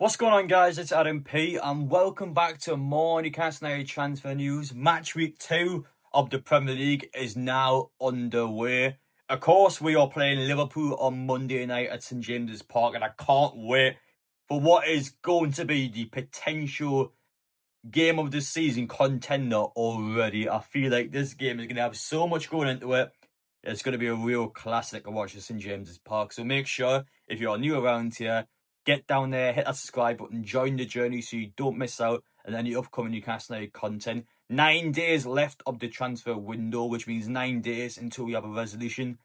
What's going on, guys? It's Adam P, and welcome back to more Newcastle United transfer news. Match week 2 of the Premier League is now underway. Of course, we are playing Liverpool on Monday night at St James's Park, and I can't wait for what is going to be the potential game of the season contender already. I feel like this game is going to have so much going into it. It's going to be a real classic to watch at St James's Park. So make sure, if you're new around here, get down there, hit that subscribe button, join the journey so you don't miss out on any upcoming Newcastle United content. 9 days left of the transfer window, which means 9 days until we have a resolution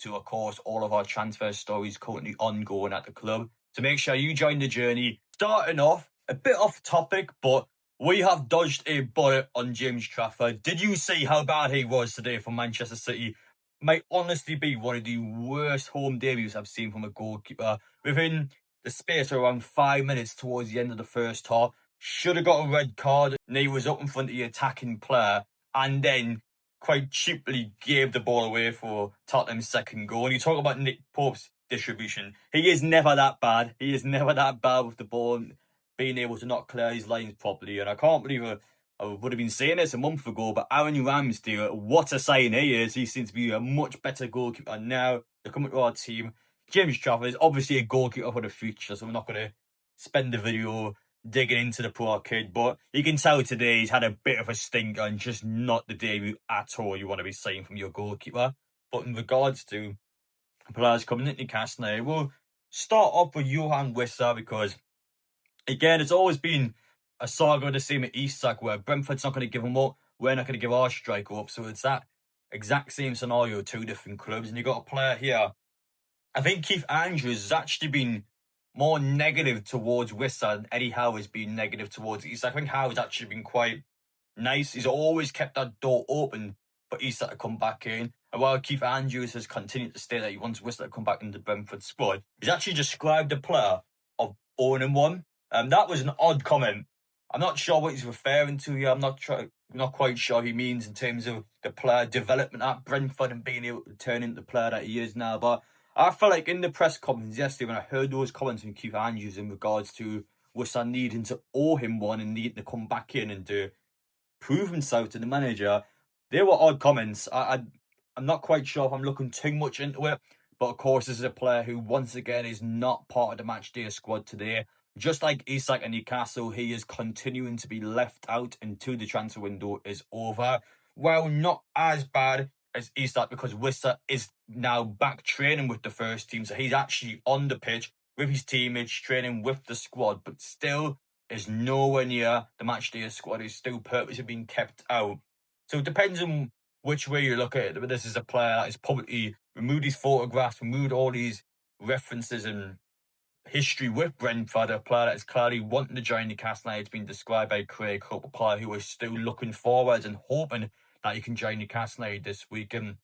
to, of course, all of our transfer stories currently ongoing at the club. So make sure you join the journey. Starting off, a bit off topic, but we have dodged a bullet on James Trafford. Did you see how bad he was today for Manchester City? Might honestly be one of the worst home debuts I've seen from a goalkeeper. Within the space of around 5 minutes towards the end of the first half, should have got a red card, and he was up in front of the attacking player, and then quite cheaply gave the ball away for Tottenham's second goal. And you talk about Nick Pope's distribution. He is never that bad. He is never that bad with the ball, being able to not clear his lines properly. And I can't believe I would have been saying this a month ago, but Aaron Ramsdale, what a sign he is. He seems to be a much better goalkeeper now. They're coming to our team. James Trafford is obviously a goalkeeper for the future, so we're not going to spend the video digging into the poor kid. But you can tell today he's had a bit of a stinker and just not the debut at all you want to be seeing from your goalkeeper. But in regards to players coming into Newcastle now, we'll start off with Yoane Wissa because, again, it's always been a saga the same at Isak where Brentford's not going to give him up, we're not going to give our striker up. So it's that exact same scenario, two different clubs. And you've got a player here. I think Keith Andrews has actually been more negative towards Wissa than Eddie Howe has been negative towards Isak. I think Howe has actually been quite nice. He's always kept that door open for Isak to come back in. And while Keith Andrews has continued to state that he wants Wissa to come back into the Brentford squad, he's actually described the player of 0-1. That was an odd comment. I'm not sure what he's referring to here. I'm not quite sure what he means in terms of the player development at Brentford and being able to turn into the player that he is now. But I felt like in the press conference yesterday, when I heard those comments from Keith Andrews in regards to Wissa needing to owe him one and needing to come back in and to prove himself to the manager, they were odd comments. I'm not quite sure if I'm looking too much into it, but of course this is a player who once again is not part of the matchday squad today. Just like Isak and Newcastle, he is continuing to be left out until the transfer window is over. Well, not as bad as Isak because Wissa is now back training with the first team. So he's actually on the pitch with his teammates, training with the squad, but still is nowhere near the matchday squad. He's still purposely being kept out. So it depends on which way you look at it. But this is a player that has publicly removed his photographs, removed all these references and history with Brentford, a player that is clearly wanting to join Newcastle United. It's been described by Craig Hope, a player who is still looking forward and hoping that he can join Newcastle United this week. And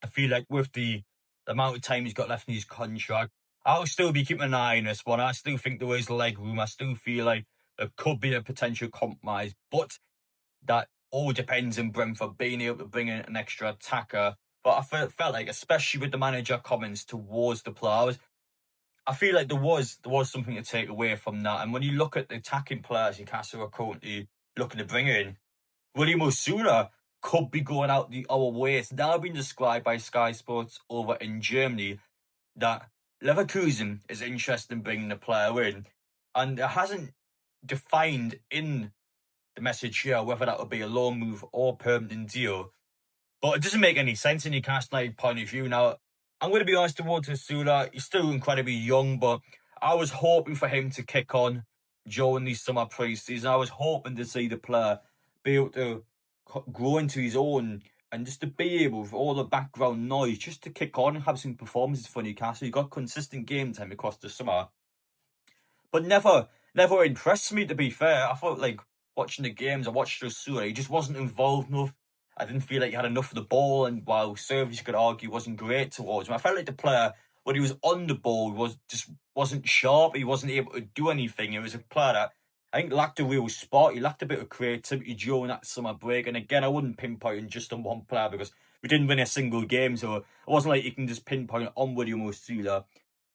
I feel like with the amount of time he's got left in his contract, I'll still be keeping an eye on this one. I still think there is leg room. I still feel like there could be a potential compromise, but that all depends on Brentford being able to bring in an extra attacker. But I felt like, especially with the manager comments towards the players, I feel like there was something to take away from that. And when you look at the attacking players Newcastle are currently looking to bring in, William Osula could be going out the other way. It's now been described by Sky Sports over in Germany that Leverkusen is interested in bringing the player in. And it hasn't defined in the message here whether that would be a loan move or permanent deal. But it doesn't make any sense in Newcastle United point of view. Now, I'm going to be honest towards Osula. He's still incredibly young, but I was hoping for him to kick on during the summer pre-season. I was hoping to see the player be able to grow into his own and just to be able, with all the background noise, just to kick on and have some performances for Newcastle. He got consistent game time across the summer, but never impressed me, to be fair. I thought, like, watching the games, I watched Osula, he just wasn't involved enough. I didn't feel like he had enough of the ball, and while service, you could argue, wasn't great towards him, I felt like the player, when he was on the ball, wasn't sharp. He wasn't able to do anything. It was a player that I think lacked a real spot. He lacked a bit of creativity during that summer break. And again, I wouldn't pinpoint just on one player because we didn't win a single game, so it wasn't like you can just pinpoint on William Osula.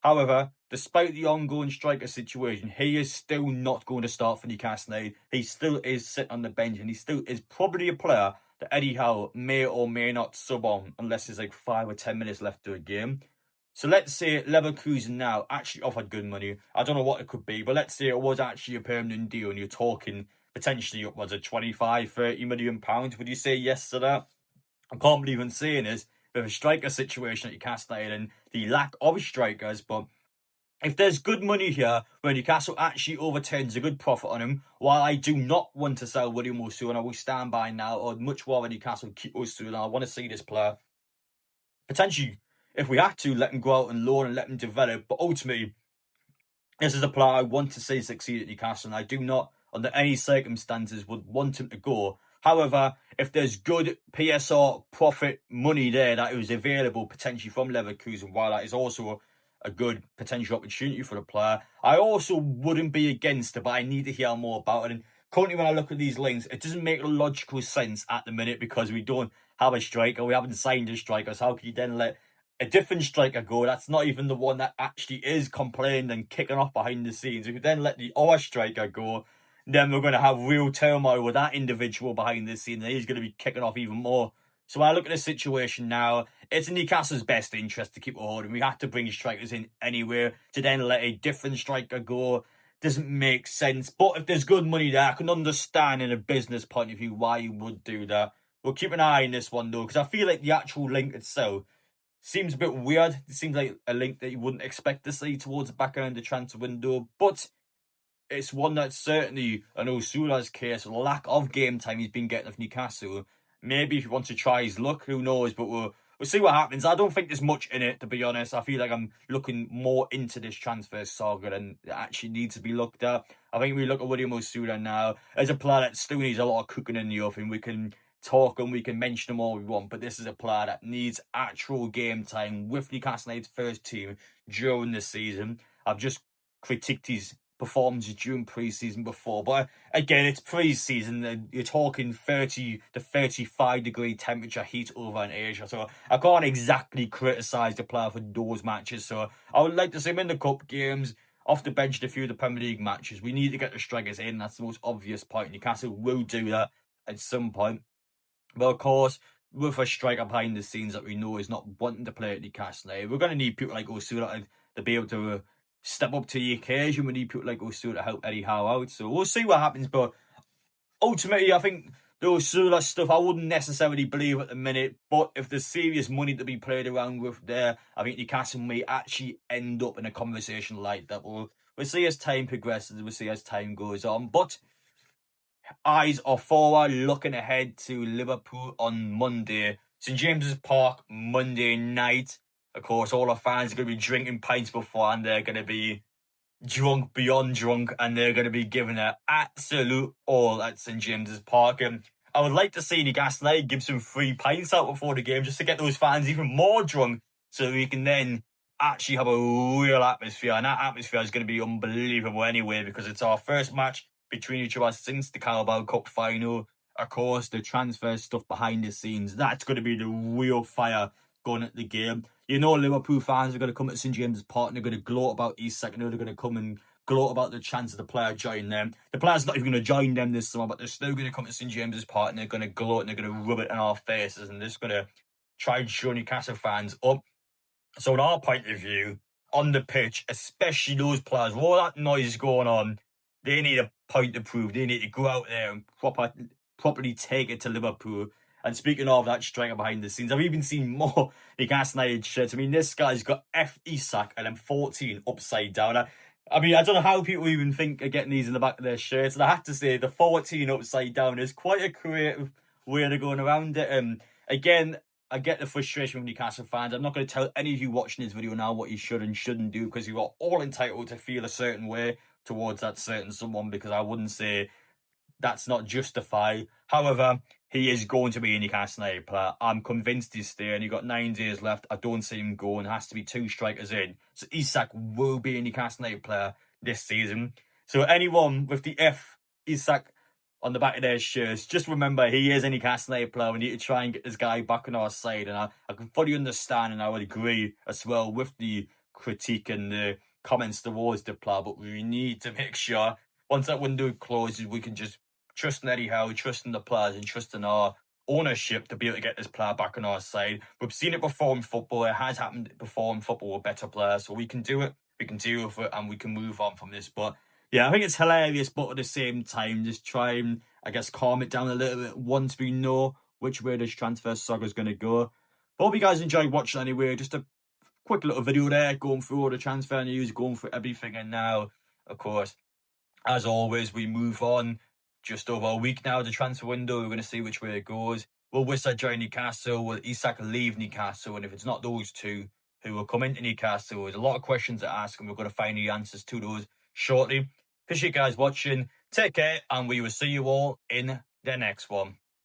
However, despite the ongoing striker situation, he is still not going to start for Newcastle United. He still is sitting on the bench, and he still is probably a player that Eddie Howe may or may not sub on unless there's like 5 or 10 minutes left to a game. So let's say Leverkusen now actually offered good money. I don't know what it could be, but let's say it was actually a permanent deal and you're talking potentially, was it 25, 30 million pounds? Would you say yes to that? I can't believe I'm saying this with a striker situation at Newcastle United and the lack of strikers, but if there's good money here where Newcastle actually overturns a good profit on him, while I do not want to sell William Osula and I will stand by now, or much rather Newcastle keep Osula, I want to see this player potentially, if we have to, let him go out and loan and let him develop. But ultimately, this is a player I want to see succeed at Newcastle, and I do not, under any circumstances, would want him to go. However, if there's good PSR profit money there that is available potentially from Leverkusen, while that is also a good potential opportunity for the player, I also wouldn't be against it, but I need to hear more about it. And currently, when I look at these links, it doesn't make logical sense at the minute because we don't have a striker, we haven't signed a striker, so how can you then let a different striker go? That's not even the one that actually is complaining and kicking off behind the scenes. If you then let the other striker go, then we're going to have real turmoil with that individual behind the scenes, and he's going to be kicking off even more. So when I look at the situation now, it's in Newcastle's best interest to keep a hold, and we have to bring strikers in anywhere. To then let a different striker go doesn't make sense. But if there's good money there, I can understand in a business point of view why you would do that. We'll keep an eye on this one though, because I feel like the actual link itself seems a bit weird. It seems like a link that you wouldn't expect to see towards the back end of the transfer window, but it's one that's certainly an Osula's case. Lack of game time he's been getting with Newcastle. Maybe if he wants to try his luck, who knows? But we'll see what happens. I don't think there's much in it, to be honest. I feel like I'm looking more into this transfer saga than it actually needs to be looked at. I think we look at William Osula now as a player that still needs a lot of cooking in the oven. We can talk and we can mention them all we want, but this is a player that needs actual game time with Newcastle United's first team during the season. I've just critiqued his performances during pre-season before, but again, it's pre-season and you're talking 30 to 35 degree temperature heat over in Asia, so I can't exactly criticise the player for those matches. So I would like to see him in the cup games, off the bench in a few of the Premier League matches. We need to get the strikers in. That's the most obvious point. Newcastle will do that at some point. But of course, with a striker behind the scenes that we know is not wanting to play at Newcastle, we're going to need people like Osula to be able to step up to the occasion. We need people like Osula to help Eddie Howe out. So we'll see what happens. But ultimately, I think the Osula stuff, I wouldn't necessarily believe at the minute. But if there's serious money to be played around with there, I think Newcastle may actually end up in a conversation like that. We'll see as time progresses. We'll see as time goes on. But eyes are forward, looking ahead to Liverpool on Monday. St James's Park, Monday night. Of course, all our fans are going to be drinking pints before, and they're going to be drunk beyond drunk, and they're going to be giving it absolute all at St James's Park. And I would like to see Newcastle United give some free pints out before the game, just to get those fans even more drunk, so we can then actually have a real atmosphere. And that atmosphere is going to be unbelievable anyway, because it's our first match between each of us since the Carabao Cup final. Of course, the transfer stuff behind the scenes, that's going to be the real fire going at the game. You know, Liverpool fans are going to come at St James's Park and they're going to gloat about Isak. They're going to come and gloat about the chance of the player joining them. The player's not even going to join them this summer, but they're still going to come to St James's Park and they're going to gloat and they're going to rub it in our faces, and they're just going to try and show Newcastle fans up. So in our point of view, on the pitch, especially those players, with all that noise going on, they need a point to prove. They need to go out there and properly take it to Liverpool. And speaking of that striker behind the scenes, I've even seen more Newcastle United shirts. I mean, this guy's got F Isak and then 14 upside down. I mean, I don't know how people even think of getting these in the back of their shirts. And I have to say, the 14 upside down is quite a creative way of going around it. Again, I get the frustration with Newcastle fans. I'm not going to tell any of you watching this video now what you should and shouldn't do, because you are all entitled to feel a certain way towards that certain someone, because I wouldn't say that's not justified. However, he is going to be a Newcastle United player. I'm convinced he's staying. You've got 9 days left. I don't see him going. There has to be 2 strikers in. So Isak will be a Newcastle United player this season. So anyone with the F Isak on the back of their shirts, just remember he is a Newcastle United player. We need to try and get this guy back on our side. And I can fully understand and I would agree as well with the critique and the comments towards the player, but we need to make sure once that window closes, we can just trust in Eddie Howe, trust in the players, and trust in our ownership to be able to get this player back on our side. We've seen it before in football. It has happened before in football with better players, so we can do it. We can deal with it, and we can move on from this. But yeah, I think it's hilarious, but at the same time, just try and, I guess, calm it down a little bit once we know which way this transfer saga is going to go. But hope you guys enjoyed watching anyway. Just a quick little video there, going through all the transfer news, going through everything. And now, of course, as always, we move on. Just over a week now, the transfer window. We're going to see which way it goes. Will Wissa join Newcastle? Will Isak leave Newcastle? And if it's not those two who will come into Newcastle, there's a lot of questions to ask, and we're going to find the answers to those shortly. Appreciate you guys watching. Take care, and we will see you all in the next one.